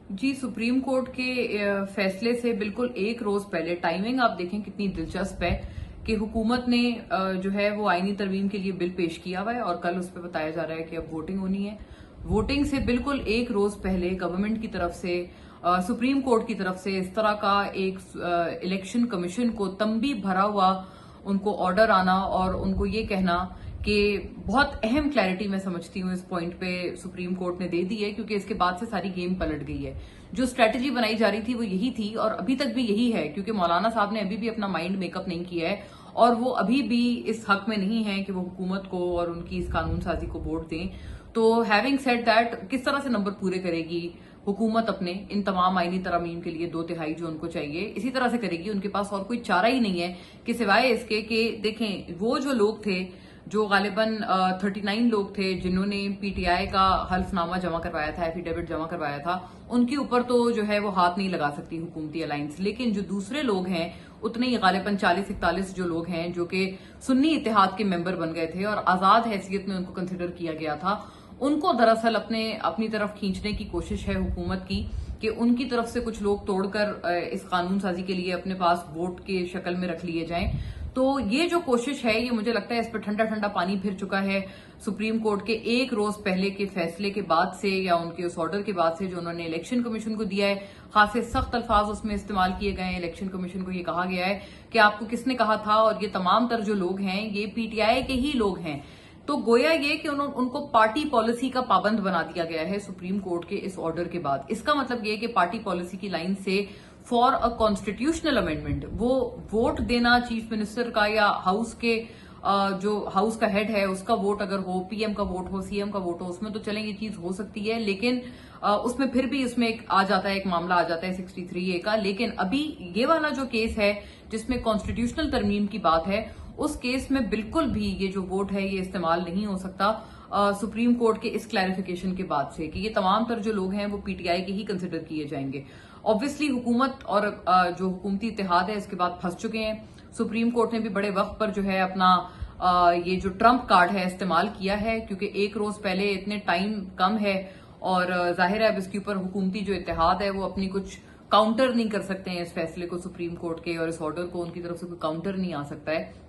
जी, supreme court के फैसले से बिल्कुल एक रोज पहले टाइमिंग आप देखें कितनी दिलचस्प है कि हुकूमत ने जो है वो आईनी तरमीम के लिए बिल पेश किया हुआ है और कल उस पर बताया जा रहा है कि अब वोटिंग होनी है। वोटिंग से बिल्कुल एक रोज पहले गवर्नमेंट की तरफ से सुप्रीम कोर्ट की तरफ से इस तरह का एक इलेक्शन कमीशन को तंबी भरा हुआ उनको ऑर्डर आना और उनको ये कहना कि बहुत अहम क्लैरिटी मैं समझती हूँ इस पॉइंट पे सुप्रीम कोर्ट ने दे दी है, क्योंकि इसके बाद से सारी गेम पलट गई है। जो स्ट्रेटजी बनाई जा रही थी वो यही थी और अभी तक भी यही है, क्योंकि मौलाना साहब ने अभी भी अपना माइंड मेकअप नहीं किया है और वो अभी भी इस हक में नहीं है कि वो हुकूमत को और उनकी इस कानून साजी को वोट दें। तो हैविंग सेड दैट, किस तरह से नंबर पूरे करेगी हुकूमत अपने इन तमाम आईनी तरमीम के लिए 2/3 जो उनको चाहिए इसी तरह से करेगी। उनके पास और कोई चारा ही नहीं है कि सिवाय इसके कि देखें वो जो लोग थे, जो गालिबन 39 लोग थे जिन्होंने पीटीआई का हल्फनामा जमा करवाया था, एफिडेविट जमा करवाया था, उनके ऊपर तो जो है वो हाथ नहीं लगा सकती हुकूमती अलायंस। लेकिन जो दूसरे लोग हैं उतने ही गालिबन 40-41 जो लोग हैं जो कि सुन्नी इत्तेहाद के मेंबर बन गए थे और आजाद हैसियत में उनको कंसिडर किया गया था, उनको दरअसल अपनी तरफ खींचने की कोशिश है हुकूमत की कि उनकी तरफ से कुछ लोग तोड़कर इस कानून साजी के लिए अपने पास वोट के शक्ल में रख लिए जाएं। तो ये जो कोशिश है ये मुझे लगता है इस पर ठंडा ठंडा पानी फिर चुका है सुप्रीम कोर्ट के एक रोज पहले के फैसले के बाद से, या उनके उस ऑर्डर के बाद से जो उन्होंने इलेक्शन कमीशन को दिया है। खासे सख्त अल्फाज उसमें इस्तेमाल किए गए हैं। इलेक्शन कमीशन को ये कहा गया है कि आपको किसने कहा था, और ये तमाम तर जो लोग हैं ये पीटीआई के ही लोग हैं। तो गोया ये कि उनको पार्टी पॉलिसी का पाबंद बना दिया गया है सुप्रीम कोर्ट के इस ऑर्डर के बाद। इसका मतलब ये कि पार्टी पॉलिसी की लाइन से फॉर अ कॉन्स्टिट्यूशनल अमेंडमेंट वो वोट देना चीफ मिनिस्टर का या हाउस के जो हाउस का हेड है उसका वोट अगर हो, पीएम का वोट हो, सीएम का वोट हो, उसमें तो चलें ये चीज हो सकती है। लेकिन उसमें फिर भी इसमें एक आ जाता है, एक मामला आ जाता है 63A का। लेकिन अभी ये वाला जो केस है जिसमें कॉन्स्टिट्यूशनल तरमीम की बात है, उस केस में बिल्कुल भी ये जो वोट है ये इस्तेमाल नहीं हो सकता सुप्रीम कोर्ट के इस क्लैरिफिकेशन के बाद से कि ये तमाम तर जो लोग हैं वो पीटीआई के ही कंसिडर किए जाएंगे। ऑब्वियसली हुकूमत और जो हुकूमती इत्तेहाद है इसके बाद फंस चुके हैं। सुप्रीम कोर्ट ने भी बड़े वक्त पर जो है अपना ये जो ट्रम्प कार्ड है इस्तेमाल किया है, क्योंकि एक रोज पहले इतने टाइम कम है और जाहिर है अब इसके ऊपर हुकूमती जो इत्तेहाद है वो अपनी कुछ काउंटर नहीं कर सकते हैं इस फैसले को सुप्रीम कोर्ट के, और इस ऑर्डर को उनकी तरफ से कोई काउंटर नहीं आ सकता है।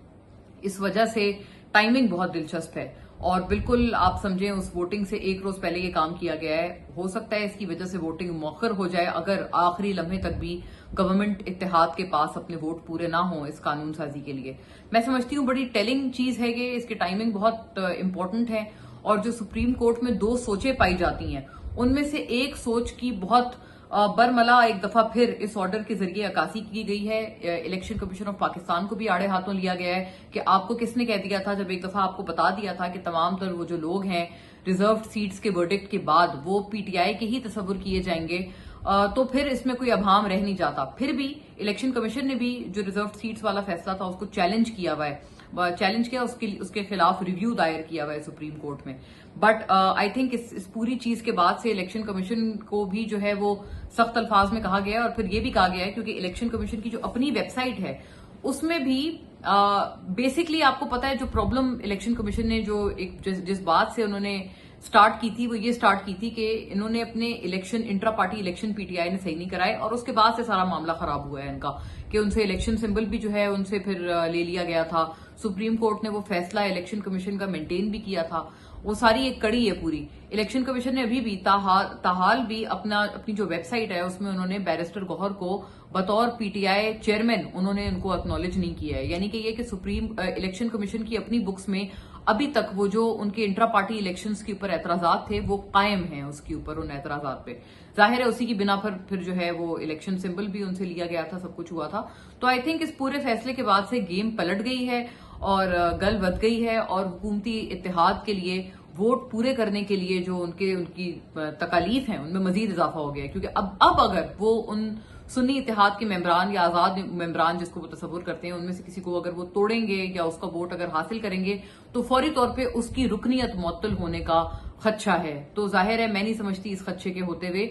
इस वजह से टाइमिंग बहुत दिलचस्प है और बिल्कुल आप समझें उस वोटिंग से एक रोज पहले ये काम किया गया है। हो सकता है इसकी वजह से वोटिंग मौखर हो जाए अगर आखिरी लम्हे तक भी गवर्नमेंट इत्तेहाद के पास अपने वोट पूरे ना हो इस कानून साजी के लिए। मैं समझती हूँ बड़ी टेलिंग चीज है ये, इसकी टाइमिंग बहुत इंपॉर्टेंट है। और जो सुप्रीम कोर्ट में 2 सोचें पाई जाती हैं उनमें से एक सोच की बहुत बरमला एक दफा फिर इस ऑर्डर के जरिए अक्कासी की गई है। इलेक्शन कमीशन ऑफ पाकिस्तान को भी आड़े हाथों लिया गया है कि आपको किसने कह दिया था, जब एक दफा आपको बता दिया था कि तमाम तर वो जो लोग हैं रिजर्व सीट्स के वर्डिक्ट के बाद वो पीटीआई के ही तस्वुर किए जाएंगे, तो फिर इसमें कोई अभाम रह नहीं जाता। फिर भी इलेक्शन कमीशन ने भी जो रिजर्व सीट्स वाला फैसला था उसको चैलेंज किया हुआ है, चैलेंज किया, उसके खिलाफ रिव्यू दायर किया हुआ है सुप्रीम कोर्ट में। बट आई थिंक इस पूरी चीज के बाद से इलेक्शन कमीशन को भी जो है वो सख्त अल्फाज में कहा गया है और फिर ये भी कहा गया है, क्योंकि इलेक्शन कमीशन की जो अपनी वेबसाइट है उसमें भी बेसिकली आपको पता है जो प्रॉब्लम इलेक्शन कमीशन ने जो जिस बात से उन्होंने स्टार्ट की थी वो ये स्टार्ट की थी कि इन्होंने अपने election intra party election PTI ने सही नहीं कराए और उसके बाद से सारा मामला खराब हुआ है इनका, कि उनसे इलेक्शन सिंबल भी जो है उनसे फिर ले लिया गया था। सुप्रीम कोर्ट ने वो फैसला इलेक्शन कमीशन का मेंटेन भी किया था। वो सारी एक कड़ी है पूरी। इलेक्शन कमीशन ने अभी भी ताहाल भी अपनी जो वेबसाइट है उसमें उन्होंने बैरिस्टर गौहर को बतौर पीटीआई चेयरमैन उन्होंने उनको एक्नॉलेज नहीं किया है। यानी कि ये कि सुप्रीम इलेक्शन कमीशन की अपनी बुक्स में अभी तक वो जो उनके इंट्रा पार्टी इलेक्शंस के ऊपर एतराजात थे वो कायम हैं उसके ऊपर, उन एतराजात पे। जाहिर है उसी की बिना पर फिर जो है वो इलेक्शन सिंबल भी उनसे लिया गया था, सब कुछ हुआ था। तो आई थिंक इस पूरे फैसले के बाद से गेम पलट गई है और गल बद गई है और हुकूमती इत्तेहाद के लिए वोट पूरे करने के लिए जो उनकी तकालीफ है उनमें मजीद इजाफा हो गया है। क्योंकि अब अगर वो उन सुन्नी इत्तेहाद के मेंबरान या आजाद मेंबरान जिसको वो तस्वुर करते हैं उनमें से किसी को अगर वो तोड़ेंगे या उसका वोट अगर हासिल करेंगे तो फौरी तौर पे उसकी रुकनीत मुअत्तल होने का खदशा है। तो जाहिर है मैं नहीं समझती इस खदशे के होते हुए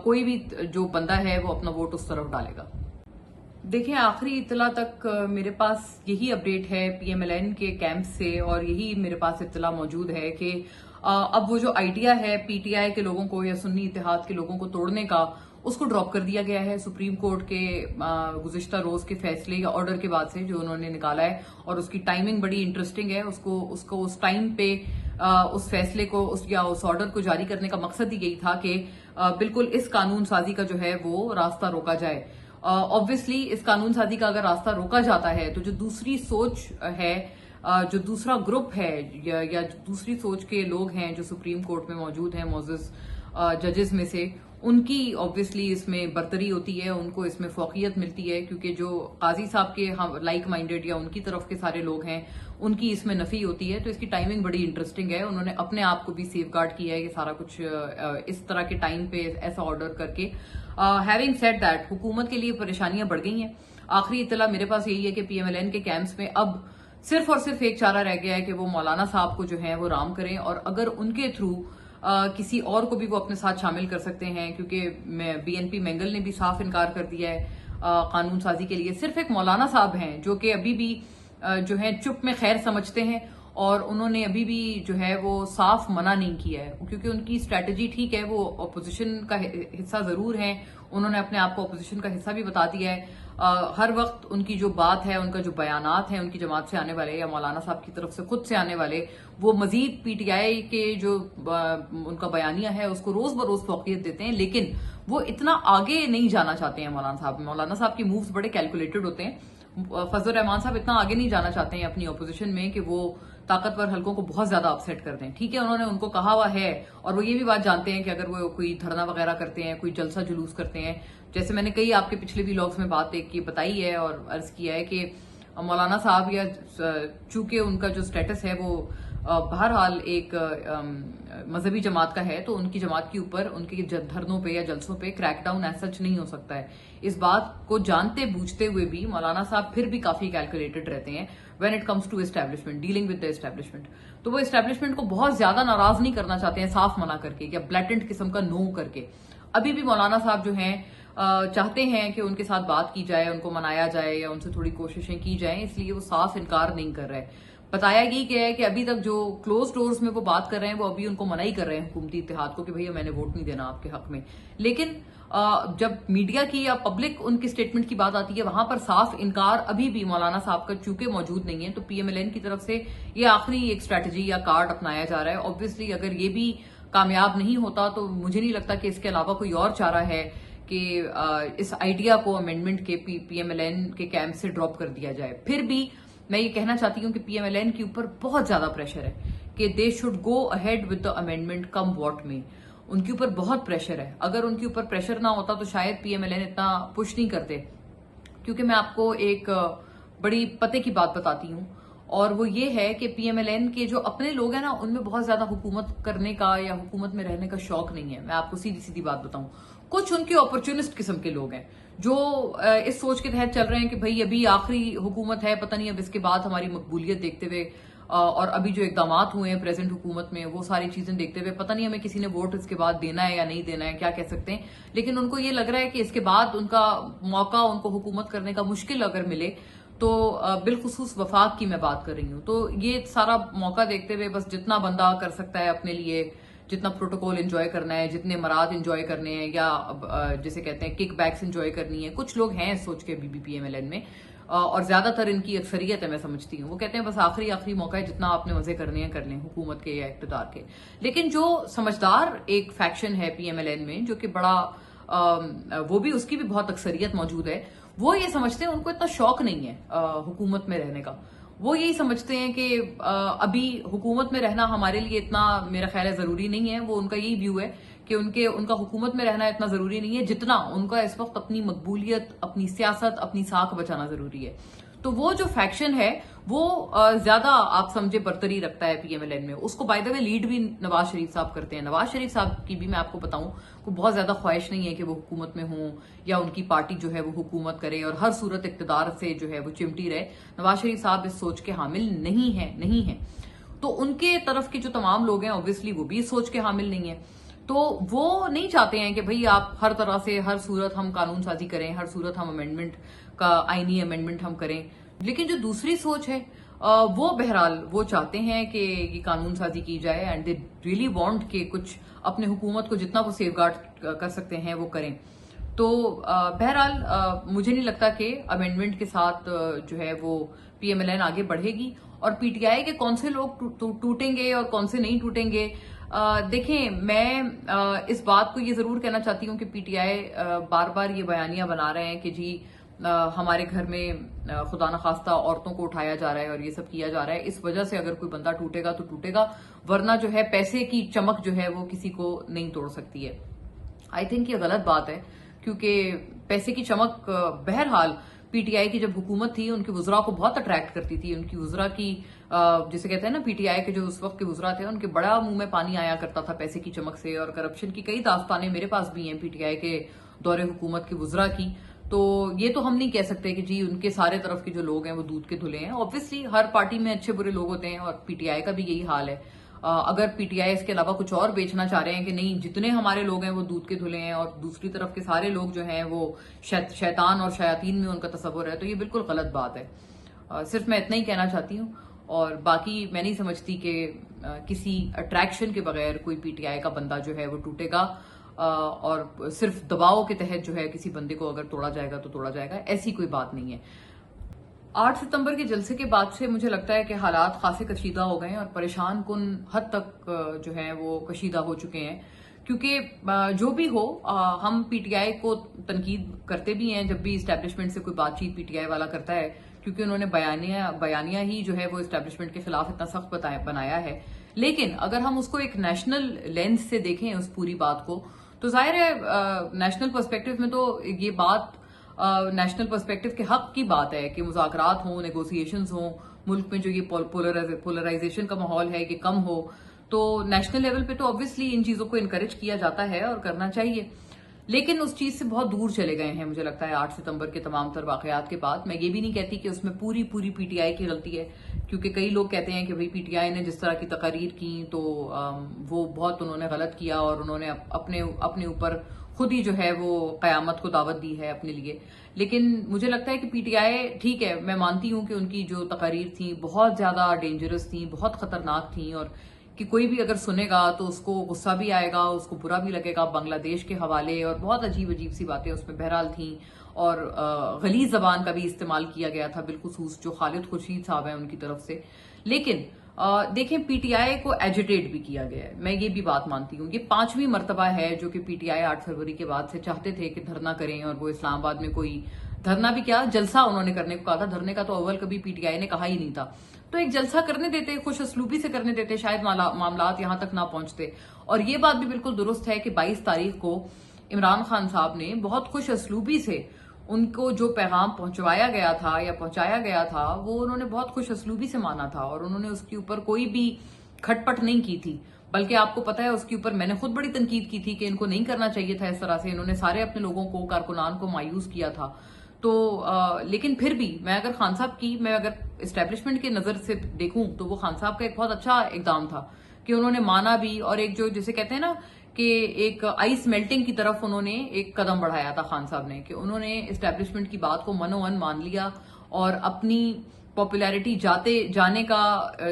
कोई भी जो बंदा है वो अपना वोट उस तरफ डालेगा। देखिए, आखिरी इत्तला तक मेरे पास यही अपडेट है पीएमएलएन के कैंप से और यही मेरे पास इत्तला मौजूद है कि अब वो जो आइडिया है पीटीआई के लोगों को या सुन्नी इत्तेहाद के लोगों को तोड़ने का, उसको ड्रॉप कर दिया गया है सुप्रीम कोर्ट के गुज़िश्ता रोज के फैसले या ऑर्डर के बाद से जो उन्होंने निकाला है। और उसकी टाइमिंग बड़ी इंटरेस्टिंग है। उसको उस टाइम पे उस फैसले को उस ऑर्डर को जारी करने का मकसद ही यही था कि बिल्कुल इस कानून साजी का जो है वो रास्ता रोका जाए। ऑब्वियसली इस कानून साजी का अगर रास्ता रोका जाता है तो जो दूसरी सोच है, जो दूसरा ग्रुप है या दूसरी सोच के लोग हैं जो सुप्रीम कोर्ट में मौजूद हैं मोजिस जजेस में से, उनकी ऑब्वियसली इसमें बरतरी होती है, उनको इसमें फौकियत मिलती है, क्योंकि जो काजी साहब के लाइक माइंडेड या उनकी तरफ के सारे लोग हैं उनकी इसमें नफी होती है। तो इसकी टाइमिंग बड़ी इंटरेस्टिंग है। उन्होंने अपने आप को भी सेफ गार्ड किया है कि सारा कुछ इस तरह के टाइम पे ऐसा ऑर्डर करके। हैविंग सेड दैट, हुकूमत के लिए परेशानियां बढ़ गई हैं। आखिरी इत्तला मेरे पास यही है कि पीएमएलएन के कैंप्स में अब सिर्फ और सिर्फ एक चारा रह गया है कि वो मौलाना साहब को जो है वो राम करें, और अगर उनके थ्रू किसी और को भी वो अपने साथ शामिल कर सकते हैं, क्योंकि बीएनपी मेंगल ने भी साफ इनकार कर दिया है कानून साजी के लिए। सिर्फ एक मौलाना साहब हैं जो कि अभी भी जो है चुप में खैर समझते हैं, और उन्होंने अभी भी जो है वो साफ मना नहीं किया है, क्योंकि उनकी स्ट्रैटेजी ठीक है, वो अपोजिशन का हिस्सा जरूर हैं, उन्होंने अपने आप को अपोजिशन का हिस्सा भी बता दिया है। हर वक्त उनकी जो बात है, उनका जो बयानात है उनकी जमात से आने वाले या मौलाना साहब की तरफ से खुद से आने वाले, वो मजीद पीटीआई के जो उनका बयानिया है उसको रोज बरोज फौकियत देते हैं, लेकिन वो इतना आगे नहीं जाना चाहते हैं। मौलाना साहब की मूव्स बड़े कैलकुलेटेड होते हैं। फजल रहमान साहब इतना आगे नहीं जाना चाहते हैं अपनी ऑपोजिशन में कि वो ताकतवर हलकों को बहुत ज्यादा अपसेट कर दें। ठीक है, उन्होंने उनको कहा हुआ है, और वो ये भी बात जानते हैं कि अगर वो कोई धरना वगैरह करते हैं, कोई जलसा जुलूस करते हैं, जैसे मैंने कई आपके पिछले व्लॉग्स में बात एक की बताई है और अर्ज किया है कि मौलाना साहब या चूंकि उनका जो स्टेटस है वो बहरहाल एक मजहबी जमात का है, तो उनकी जमात के ऊपर उनके धरनों पे या जलसों पे क्रैकडाउन एज सच नहीं हो सकता है। इस बात को जानते बूझते हुए भी मौलाना साहब फिर भी काफी कैलकुलेटेड रहते हैं when it comes to establishment, dealing with the establishment. तो वो एस्टैब्लिशमेंट को बहुत ज्यादा नाराज नहीं करना चाहते हैं साफ मना करके या ब्लैटेंट किस्म का नो करके। अभी भी मौलाना साहब जो हैं चाहते हैं कि उनके साथ बात की जाए, उनको मनाया जाए या उनसे थोड़ी कोशिशें की जाएं, इसलिए वो साफ इनकार नहीं कर रहे। बताया यही गया है कि अभी तक जो क्लोज डोर्स में वो बात कर रहे हैं वो अभी उनको मना ही कर रहे हैं हुकूमती इत्तेहाद को कि भैया मैंने वोट नहीं देना आपके हक में। लेकिन जब मीडिया की या पब्लिक उनकी स्टेटमेंट की बात आती है वहां पर साफ इनकार अभी भी मौलाना साहब का चूंकि मौजूद नहीं है। तो पीएमएलएन की तरफ से ये आखिरी एक स्ट्रैटेजी या कार्ड अपनाया जा रहा है। ऑब्वियसली अगर ये भी कामयाब नहीं होता तो मुझे नहीं लगता कि इसके अलावा कोई और चारा है कि इस आइडिया को अमेंडमेंट के पीएमएलएन के कैंप से ड्रॉप कर दिया जाए। फिर भी मैं ये कहना चाहती हूँ कि पीएमएलएन के ऊपर बहुत ज्यादा प्रेशर है कि they should go ahead with the amendment come what में। उनके ऊपर बहुत प्रेशर है। अगर उनके ऊपर प्रेशर ना होता तो शायद पीएमएलएन इतना पुश नहीं करते। क्योंकि मैं आपको एक बड़ी पते की बात बताती हूँ, और वो ये है कि पीएमएलएन के जो अपने लोग हैं ना, उनमें बहुत ज्यादा हुकूमत करने का या हुकूमत में रहने का शौक नहीं है। मैं आपको सीधी सीधी बात बताऊं, कुछ उनके अपॉर्चुनिस्ट किस्म के लोग हैं जो इस सोच के तहत चल रहे हैं कि भाई अभी आखिरी हुकूमत है, पता नहीं अब इसके बाद हमारी मकबूलियत देखते हुए और अभी जो इकदाम हुए हैं प्रेजेंट हुकूमत में वो सारी चीजें देखते हुए पता नहीं हमें किसी ने वोट इसके बाद देना है या नहीं देना है, क्या कह सकते हैं। लेकिन उनको ये लग रहा है कि इसके बाद उनका मौका, उनको हुकूमत करने का मुश्किल अगर मिले तो बिलखुसूस वफाक की मैं बात कर रही हूँ, तो ये सारा मौका देखते हुए बस जितना बंदा कर सकता है अपने लिए, जितना प्रोटोकॉल एंजॉय करना है, जितने मराद एंजॉय करने हैं या जिसे कहते हैं किक बैक्स एंजॉय करनी है, कुछ लोग हैं सोच के बीबीपीएमएलएन में, और ज्यादातर इनकी अक्सरियत है मैं समझती हूँ। वो कहते हैं बस आखिरी मौका है, जितना आपने मजे करने हैं कर लें हुकूमत के या इक़्तिदार के। लेकिन जो समझदार एक फैक्शन है पीएमएलएन में जो कि बड़ा वो भी उसकी भी बहुत अक्सरियत मौजूद है, वो ये समझते हैं, उनको इतना शौक नहीं है हुकूमत में रहने का। वो यही समझते हैं कि अभी हुकूमत में रहना हमारे लिए इतना मेरा ख्याल है जरूरी नहीं है। वो उनका यही व्यू है कि उनका हुकूमत में रहना इतना जरूरी नहीं है जितना उनका इस वक्त अपनी मकबूलियत, अपनी सियासत, अपनी साख बचाना जरूरी है। तो वो जो फैक्शन है वो ज्यादा आप समझे बरतरी रखता है पीएमएलएन में। उसको बाय द वे लीड भी नवाज शरीफ साहब करते हैं। नवाज शरीफ साहब की भी मैं आपको बताऊं को बहुत ज्यादा ख्वाहिश नहीं है कि वो हुकूमत में हों या उनकी पार्टी जो है वो हुकूमत करे और हर सूरत इक़्तिदार से जो है वो चिमटी रहे। नवाज शरीफ साहब इस सोच के हामिल नहीं है। तो उनके तरफ के जो तमाम लोग हैं ऑब्वियसली वो भी इस सोच के हामिल नहीं है। तो वो नहीं चाहते हैं कि भाई आप हर तरह से हर सूरत हम कानून साजी करें, हर सूरत हम अमेंडमेंट का आईनी अमेंडमेंट हम करें। लेकिन जो दूसरी सोच है वो बहरहाल वो चाहते हैं कि कानून साजी की जाए एंड दे रियली वांट कि कुछ अपने हुकूमत को जितना वो सेफगार्ड कर सकते हैं वो करें। तो बहरहाल मुझे नहीं लगता कि अमेंडमेंट के साथ जो है वो पीएमएलएन आगे बढ़ेगी और पीटीआई के कौन से लोग टूटेंगे और कौन से नहीं टूटेंगे। देखें, मैं इस बात को ये जरूर कहना चाहती हूँ कि पीटीआई बार बार ये बयानियां बना रहे हैं कि जी हमारे घर में खुदा न खास्ता औरतों को उठाया जा रहा है और ये सब किया जा रहा है, इस वजह से अगर कोई बंदा टूटेगा तो टूटेगा, वरना जो है पैसे की चमक जो है वो किसी को नहीं तोड़ सकती है। आई थिंक ये गलत बात है, क्योंकि पैसे की चमक बहरहाल पीटीआई की जब हुकूमत थी उनकी वुजरा को बहुत अट्रैक्ट करती थी। उनकी वुजरा की जिसे कहते हैं ना, पीटीआई के जो उस वक्त के वुजरा थे उनके बड़ा मुंह में पानी आया करता था पैसे की चमक से, और करप्शन की कई दास्तानें मेरे पास भी हैं पीटीआई के दौरे हुकूमत की वुजरा की। तो ये तो हम नहीं कह सकते कि जी उनके सारे तरफ के जो लोग हैं वो दूध के धुले हैं। ऑब्वियसली हर पार्टी में अच्छे बुरे लोग होते हैं और पीटीआई का भी यही हाल है। अगर पीटीआई इसके अलावा कुछ और बेचना चाह रहे हैं कि नहीं जितने हमारे लोग हैं वो दूध के धुले हैं और दूसरी तरफ के सारे लोग जो हैं वो शैतान और शयातीन में उनका तस्वुर है, तो ये बिल्कुल गलत बात है। सिर्फ मैं इतना ही कहना चाहती हूँ, और बाकी मैं नहीं समझती कि किसी अट्रैक्शन के बगैर कोई पीटीआई का बंदा जो है वो टूटेगा और सिर्फ दबाव के तहत जो है किसी बंदे को अगर तोड़ा जाएगा तो तोड़ा जाएगा, ऐसी कोई बात नहीं है। 8 सितंबर के जलसे के बाद से मुझे लगता है कि हालात खासे कशीदा हो गए हैं और परेशान कुन हद तक जो है वो कशीदा हो चुके हैं, क्योंकि जो भी हो हम पीटीआई को तनकीद करते भी हैं जब भी इस्टेब्लिशमेंट से कोई बातचीत पीटीआई वाला करता है, क्योंकि उन्होंने बयानिया ही जो है वो इस्टेब्लिशमेंट के खिलाफ इतना सख्त बनाया है। लेकिन अगर हम उसको एक नेशनल लेंस से देखें उस पूरी बात को, तो जाहिर है नेशनल पर्सपेक्टिव में तो ये बात नेशनल पर्सपेक्टिव के हक की बात है कि मुज़ाकरात हों, नेगोशिएशंस हों, मुल्क में जो ये पोलराइजेशन का माहौल है ये कम हो। तो नेशनल लेवल पे तो ऑब्वियसली इन चीजों को इनकरेज किया जाता है और करना चाहिए, लेकिन उस चीज से बहुत दूर चले गए हैं मुझे लगता है 8 सितंबर के तमाम तर वाकयात के बाद। मैं ये भी नहीं कहती कि उसमें पूरी पीटीआई की गलती है, क्योंकि कई लोग कहते हैं कि भाई पीटीआई ने जिस तरह की तकारीर की तो वो बहुत उन्होंने गलत किया और उन्होंने अपने ऊपर खुद ही जो है वो कयामत को दावत दी है अपने लिए। लेकिन मुझे लगता है कि पीटीआई, ठीक है, मैं मानती हूं कि उनकी जो तकारीर थी बहुत ज्यादा डेंजरस थी, बहुत खतरनाक थी, और कि कोई भी अगर सुनेगा तो उसको गुस्सा भी आएगा, उसको बुरा भी लगेगा। बांग्लादेश के हवाले और बहुत अजीब सी बातें उसमें बहरहाल थी, और गलीज जबान का भी इस्तेमाल किया गया था बिलखुसूस जो खालिद खुर्शीद साहब हैं उनकी तरफ से। लेकिन देखें, पीटीआई को एजिटेट भी किया गया है, मैं ये भी बात मानती हूँ। ये 5वीं मर्तबा है जो कि पीटीआई 8 फरवरी के बाद से चाहते थे कि धरना करें, और वो इस्लामाबाद में कोई धरना भी क्या जलसा उन्होंने करने को कहा था। धरने का तो अव्वल कभी पीटीआई ने कहा ही नहीं था, तो एक जलसा करने देते, खुश असलूबी से करने देते, शायद मामलात यहां तक ना पहुंचते। और ये बात भी बिल्कुल दुरुस्त है कि 22 तारीख को इमरान खान साहब ने बहुत खुश असलूबी से उनको जो पैगाम पहुंचाया गया था वो उन्होंने बहुत खुश असलूबी से माना था, और उन्होंने उसके ऊपर कोई भी खटपट नहीं की थी। बल्कि आपको पता है उसके ऊपर मैंने खुद बड़ी तनकीद की थी कि इनको नहीं करना चाहिए था इस तरह से, इन्होंने सारे अपने लोगों को, कारकुनान को मायूस किया था। तो लेकिन फिर भी मैं अगर इस्टेब्लिशमेंट की नजर से देखूं तो वो खान साहब का एक बहुत अच्छा इकदाम था कि उन्होंने माना भी, और एक जो जिसे कहते हैं ना कि एक आइस मेल्टिंग की तरफ उन्होंने एक कदम बढ़ाया था खान साहब ने, कि उन्होंने इस्टेब्लिशमेंट की बात को मनोमन मान लिया और अपनी पॉपुलैरिटी जाने का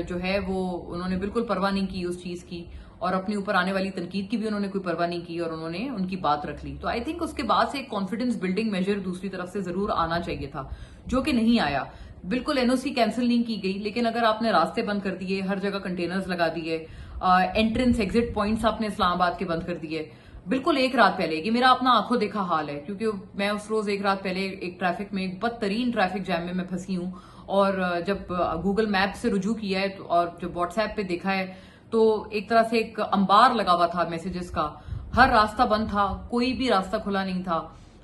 जो है वो उन्होंने बिल्कुल परवाह नहीं की उस चीज की, और अपने ऊपर आने वाली तनकीद की भी उन्होंने कोई परवाह नहीं की, और उन्होंने उनकी बात रख ली। तो आई थिंक उसके बाद से एक कॉन्फिडेंस बिल्डिंग मेजर दूसरी तरफ से जरूर आना चाहिए था, जो कि नहीं आया। बिल्कुल एनओसी कैंसिल नहीं की गई, लेकिन अगर आपने रास्ते बंद कर दिए, हर जगह कंटेनर्स लगा दिए, एंट्रेंस एग्जिट पॉइंट्स आपने इस्लामाबाद के बंद कर दिए बिल्कुल एक रात पहले, ये मेरा अपना आंखों देखा हाल है, क्योंकि मैं उस रोज एक रात पहले एक ट्रैफिक में, एक बदतरीन ट्रैफिक जैम में मैं फंसी हूं, और जब गूगल मैप से रुजू किया है और जब व्हाट्सएप पे देखा है तो एक तरह से एक अंबार लगा हुआ था मैसेजेस का, हर रास्ता बंद था, कोई भी रास्ता खुला नहीं था,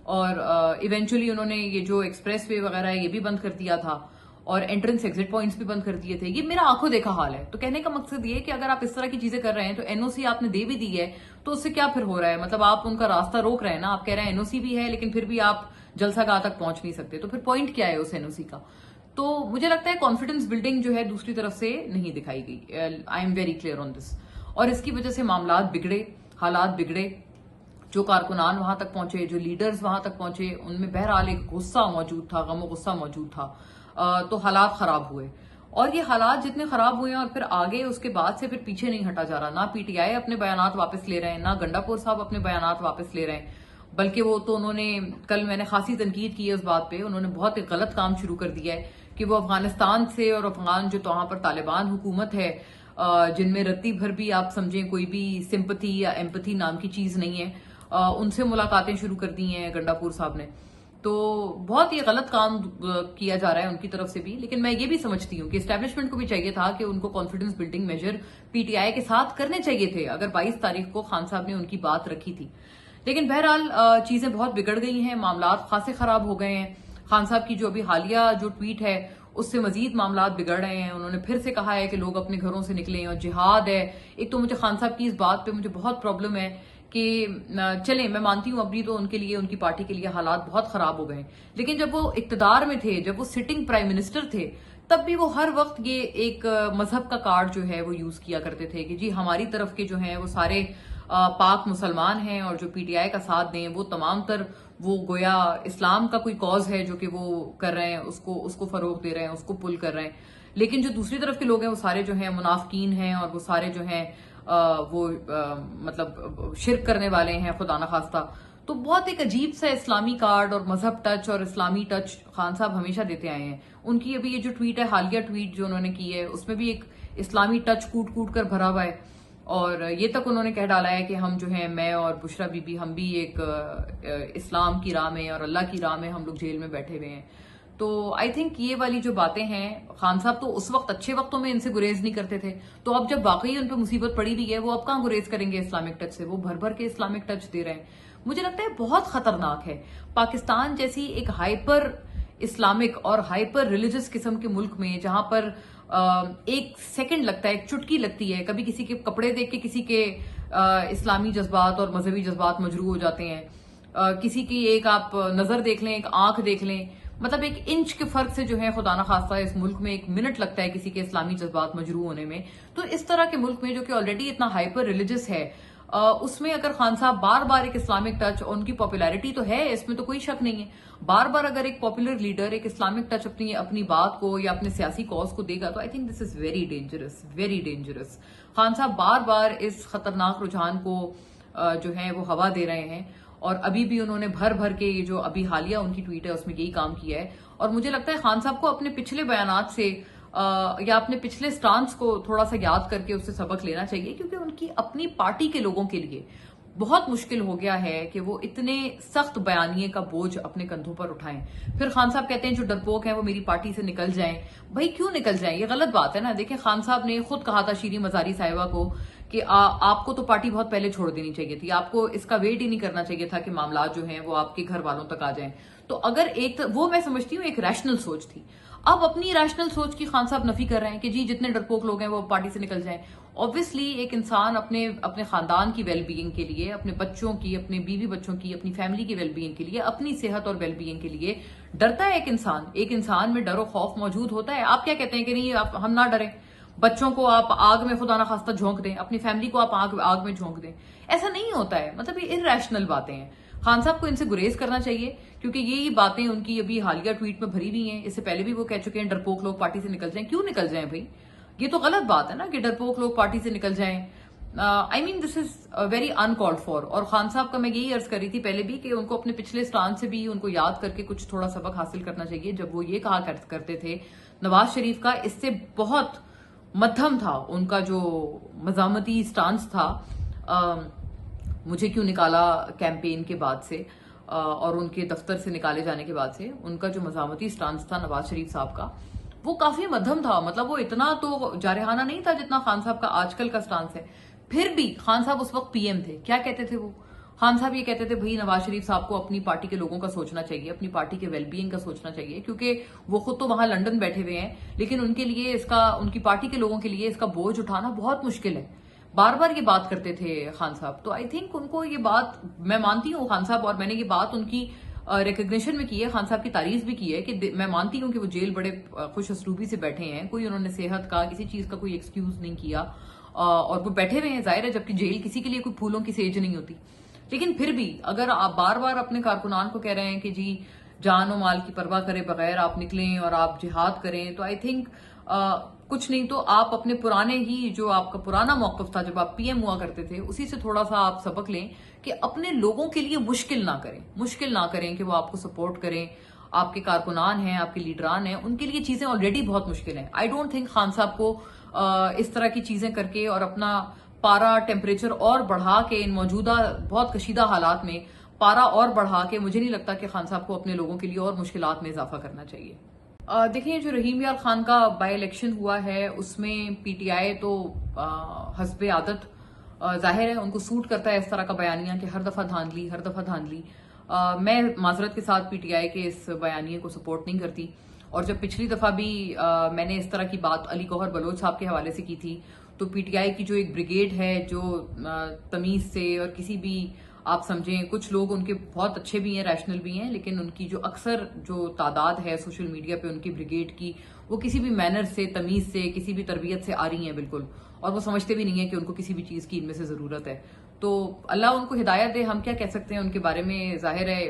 और इवेंचुअली उन्होंने ये जो एक्सप्रेस वे वगैरह है ये भी बंद कर दिया था, और एंट्रेंस एग्जिट पॉइंट्स भी बंद कर दिए थे। ये मेरा आंखों देखा हाल है। तो कहने का मकसद ये है कि अगर आप इस तरह की चीजें कर रहे हैं तो एनओसी आपने दे भी दी है, तो उससे क्या फिर हो रहा है, मतलब आप उनका रास्ता रोक रहे हैं ना, आप कह रहे हैं एनओसी भी है लेकिन फिर भी आप जलसागाह तक पहुंच नहीं सकते, तो फिर पॉइंट क्या है उस एनओसी का। तो मुझे लगता है कॉन्फिडेंस बिल्डिंग जो है दूसरी तरफ से नहीं दिखाई गई। I am very clear on this, और इसकी वजह से मामलात बिगड़े, हालात बिगड़े, जो कारकुनान वहां तक पहुंचे, जो लीडर्स वहां तक पहुंचे, उनमें बहरहाल एक गुस्सा मौजूद था, गम गुस्सा मौजूद था, तो हालात खराब हुए। और ये हालात जितने खराब हुए हैं और फिर आगे उसके बाद से फिर पीछे नहीं हटा जा रहा। ना पीटीआई अपने बयानात वापस ले रहे हैं, ना गंडापुर साहब अपने बयानात वापस ले रहे हैं, बल्कि वो तो उन्होंने, कल मैंने खासी तनकीद की है उस बात पे, उन्होंने बहुत एक गलत काम शुरू कर दिया है कि वो अफगानिस्तान से और अफगान जो वहां पर तालिबान हुकूमत है, जिनमें रत्ती भर भी आप समझें कोई भी सिंपथी या एम्पथी नाम की चीज नहीं है, उनसे मुलाकातें शुरू कर दी हैं गंडापुर साहब ने। तो बहुत ये गलत काम किया जा रहा है उनकी तरफ से भी। लेकिन मैं ये भी समझती हूँ कि एस्टेब्लिशमेंट को भी चाहिए था कि उनको कॉन्फिडेंस बिल्डिंग मेजर पीटीआई के साथ करने चाहिए थे, अगर 22 तारीख को खान साहब ने उनकी बात रखी थी। लेकिन बहरहाल चीजें बहुत बिगड़ गई हैं, मामला खासे खराब हो गए हैं। खान साहब की जो अभी हालिया जो ट्वीट है उससे मजीद मामला बिगड़ रहे हैं। उन्होंने फिर से कहा है कि लोग अपने घरों से निकलें और जिहाद है। एक तो मुझे खान साहब की इस बात पे मुझे बहुत प्रॉब्लम है कि चलें, मैं मानती हूं अभी तो उनके लिए, उनकी पार्टी के लिए हालात बहुत खराब हो गए, लेकिन जब वो इक्तदार में थे, जब वो सिटिंग प्राइम मिनिस्टर थे, तब भी वो हर वक्त ये एक मजहब का कार्ड जो है वो यूज किया करते थे कि जी हमारी तरफ के जो हैं वो सारे पाक मुसलमान हैं और जो पीटीआई का साथ दें वो तमाम तर वो गोया इस्लाम का कोई कॉज है जो कि वो कर रहे हैं, उसको उसको फरोग दे रहे हैं, उसको पुल कर रहे हैं। लेकिन जो दूसरी तरफ के लोग हैं वो सारे जो हैं मुनाफिकीन हैं और वो सारे जो हैं मतलब शिरक करने वाले हैं खुदा न खास्ता। तो बहुत एक अजीब सा इस्लामी कार्ड और मजहब टच और इस्लामी टच खान साहब हमेशा देते आए हैं। उनकी अभी ये जो ट्वीट है, हालिया ट्वीट जो उन्होंने की है, उसमें भी एक इस्लामी टच कूट कूट कर भरा हुआ है और ये तक उन्होंने कह डाला है कि हम जो है, मैं और बुशरा बीबी, हम भी एक इस्लाम की राह में और अल्लाह की राह में हम लोग जेल में बैठे हुए हैं। तो आई थिंक ये वाली जो बातें हैं, खान साहब तो उस वक्त अच्छे वक्तों में इनसे गुरेज नहीं करते थे, तो अब जब वाकई उन पर मुसीबत पड़ी हुई है वो अब कहां गुरेज करेंगे इस्लामिक टच से? वो भर भर के इस्लामिक टच दे रहे हैं। मुझे लगता है बहुत खतरनाक है। पाकिस्तान जैसी एक हाइपर इस्लामिक और हाइपर रिलीजियस किस्म के मुल्क में, जहां पर एक सेकंड लगता है, एक चुटकी लगती है, कभी किसी के कपड़े देख के किसी के इस्लामी जज्बात और मजहबी जज्बात मजरू हो जाते हैं, किसी की एक आप नजर देख लें, एक आंख देख लें, मतलब एक इंच के फर्क से जो है खुदा ना खास्ता इस मुल्क में एक मिनट लगता है किसी के इस्लामी जज्बात मजरू होने में। तो इस तरह के मुल्क में जो कि ऑलरेडी इतना हाइपर रिलीजियस है, उसमें अगर खान साहब बार बार एक इस्लामिक टच, और उनकी पॉपुलैरिटी तो है, इसमें तो कोई शक नहीं है, बार बार अगर एक पॉपुलर लीडर एक इस्लामिक टच अपनी अपनी बात को या अपने सियासी कॉज को देगा तो I think this is very dangerous, very dangerous. Khan साहब बार बार इस खतरनाक रुझान को जो है वो हवा दे रहे हैं और अभी भी उन्होंने भर भर के ये जो अभी हालिया उनकी ट्वीट है उसमें यही काम किया है। और मुझे लगता है खान साहब को अपने पिछले बयानात से या अपने पिछले स्टांस को थोड़ा सा याद करके उससे सबक लेना चाहिए, क्योंकि उनकी अपनी पार्टी के लोगों के लिए बहुत मुश्किल हो गया है कि वो इतने सख्त बयानिए का बोझ अपने कंधों पर उठाएं। फिर खान साहब कहते हैं जो डरपोक हैं वो मेरी पार्टी से निकल जाएं। भाई क्यों निकल जाएं? ये गलत बात है ना। देखिए, खान साहब ने खुद कहा था शीरी मजारी साहिबा को कि आपको तो पार्टी बहुत पहले छोड़ देनी चाहिए थी, आपको इसका वेट ही नहीं करना चाहिए था कि मामला जो है वो आपके घर वालों तक आ जाएं। तो अगर एक वो मैं समझती हूँ एक रैशनल सोच थी, अब अपनी रैशनल सोच की खान साहब नफी कर रहे हैं कि जी जितने डरपोक लोग हैं वो पार्टी से निकल जाएं। ऑब्वियसली एक इंसान अपने अपने खानदान की वेलबीइंग के लिए, अपने बच्चों की, अपने बीवी बच्चों की, अपनी फैमिली की वेलबीइंग के लिए, अपनी सेहत और वेलबीइंग के लिए डरता है। एक इंसान में डर और खौफ मौजूद होता है। आप क्या कहते हैं कि नहीं हम ना डरें, बच्चों को आप आग में खुदा ना खास्ता झोंक दें, अपनी फैमिली को आप आग में झोंक दें? ऐसा नहीं होता है। मतलब ये इरैशनल बातें हैं। खान साहब को इनसे गुरेज करना चाहिए, क्योंकि यही बातें उनकी अभी हालिया ट्वीट में भरी हुई हैं। इससे पहले भी वो कह चुके हैं डरपोक लोग पार्टी से निकल जाएं। क्यों निकल जाएं भाई? ये तो गलत बात है ना कि डरपोक लोग पार्टी से निकल जाएं। I mean this is very uncalled for. और खान साहब का मैं यही अर्ज करी थी पहले भी कि उनको अपने पिछले स्टांस से भी उनको याद करके कुछ थोड़ा सबक हासिल करना चाहिए। जब वो ये कहा करते थे नवाज शरीफ का इससे बहुत मध्यम था उनका जो मजामती स्टांस था, मुझे क्यों निकाला कैंपेन के बाद से और उनके दफ्तर से निकाले जाने के बाद से उनका जो मजामती स्टांस था नवाज शरीफ साहब का, वो काफी मध्यम था। मतलब वो इतना तो जारहाना नहीं था जितना खान साहब का आजकल का स्टांस है। फिर भी खान साहब उस वक्त पीएम थे, क्या कहते थे वो? खान साहब ये कहते थे भाई नवाज शरीफ साहब को अपनी पार्टी के लोगों का सोचना चाहिए, अपनी पार्टी के वेलबीइंग का सोचना चाहिए, क्योंकि वो खुद तो वहां लंदन बैठे हुए हैं, लेकिन उनके लिए इसका, उनकी पार्टी के लोगों के लिए इसका बोझ उठाना बहुत मुश्किल है। बार बार ये बात करते थे खान साहब। तो आई थिंक उनको ये बात, मैं मानती हूँ खान साहब, और मैंने ये बात उनकी रिकग्निशन में की है, खान साहब की तारीफ भी की है कि मैं मानती हूँ कि वो जेल बड़े खुश असलूबी से बैठे हैं, कोई उन्होंने सेहत का किसी चीज का कोई एक्सक्यूज नहीं किया और वो बैठे हुए हैं, जाहिर है, जबकि जेल किसी के लिए कोई फूलों की सेज नहीं होती। लेकिन फिर भी अगर आप बार बार अपने कारकुनान को कह रहे हैं कि जी जान और माल की परवाह करे बगैर आप निकलें और आप जिहाद करें, तो आई थिंक कुछ नहीं तो आप अपने पुराने ही जो आपका पुराना मौकफ था जब आप पीएम हुआ करते थे, उसी से थोड़ा सा आप सबक लें कि अपने लोगों के लिए मुश्किल ना करें कि वो आपको सपोर्ट करें। आपके कारकुनान हैं, आपके लीडरान हैं, उनके लिए चीजें ऑलरेडी बहुत मुश्किल हैं। आई डोंट थिंक खान साहब को इस तरह की चीजें करके और अपना पारा टेम्परेचर और बढ़ा के इन मौजूदा बहुत कशीदा हालात में पारा और बढ़ा के, मुझे नहीं लगता कि खान साहब को अपने लोगों के लिए और मुश्किलात में इजाफा करना चाहिए। देखिए, जो रहीम यार खान का बाई इलेक्शन हुआ है उसमें पीटीआई तो हस्बे आदत जाहिर है उनको सूट करता है इस तरह का बयानिया कि हर दफा धांधली। मैं माजरत के साथ पीटीआई के इस बयानिए को सपोर्ट नहीं करती। और जब पिछली दफा भी मैंने इस तरह की बात अली गौहर बलोच साहब के हवाले से की थी, तो पीटीआई की जो एक ब्रिगेड है जो तमीज से और किसी भी आप समझें, कुछ लोग उनके बहुत अच्छे भी हैं, रैशनल भी हैं, लेकिन उनकी जो अक्सर जो तादाद है सोशल मीडिया पे उनकी ब्रिगेड की, वो किसी भी मैनर से, तमीज से, किसी भी तरबियत से आ रही हैं बिल्कुल, और वो समझते भी नहीं है कि उनको किसी भी चीज की इनमें से जरूरत है। तो अल्लाह उनको हिदायत दे, हम क्या कह सकते हैं उनके बारे में। जाहिर है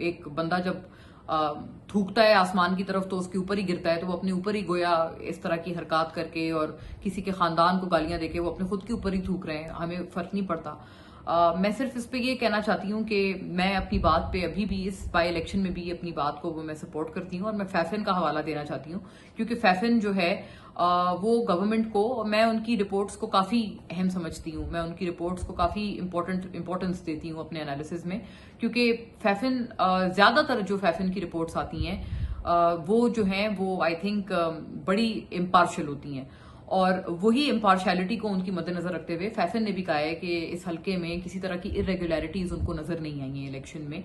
एक बंदा जब थूकता है आसमान की तरफ तो उसके ऊपर ही गिरता है, तो वो अपने ऊपर ही गोया इस तरह की हरकत करके और किसी के खानदान को गालियां देके वो अपने खुद के ऊपर ही थूक रहे हैं, हमें फर्क नहीं पड़ता। मैं सिर्फ इस पे ये कहना चाहती हूँ कि मैं अपनी बात पे अभी भी इस बाई इलेक्शन में भी अपनी बात को वो मैं सपोर्ट करती हूँ, और मैं फैफिन का हवाला देना चाहती हूँ, क्योंकि फैफिन जो है वो गवर्नमेंट को, मैं उनकी रिपोर्ट्स को काफी अहम समझती हूँ, मैं उनकी रिपोर्ट्स को काफी इंपॉर्टेंस देती हूँ अपने एनालिसिस में, क्योंकि फैफिन ज्यादातर जो फैफिन की रिपोर्ट्स आती हैं वो जो हैं वो आई थिंक बड़ी इम्पार्शियल होती हैं, और वही इम्पार्शियलिटी को उनकी मद्देनजर रखते हुए फैफिन ने भी कहा है कि इस हल्के में किसी तरह की इरेगुलरिटीज उनको नजर नहीं आई है इलेक्शन में,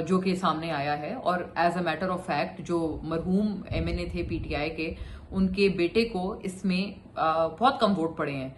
जो कि सामने आया है। और as a matter of fact जो मरहूम एमएनए थे पीटीआई के, उनके बेटे को इसमें बहुत कम वोट पड़े हैं।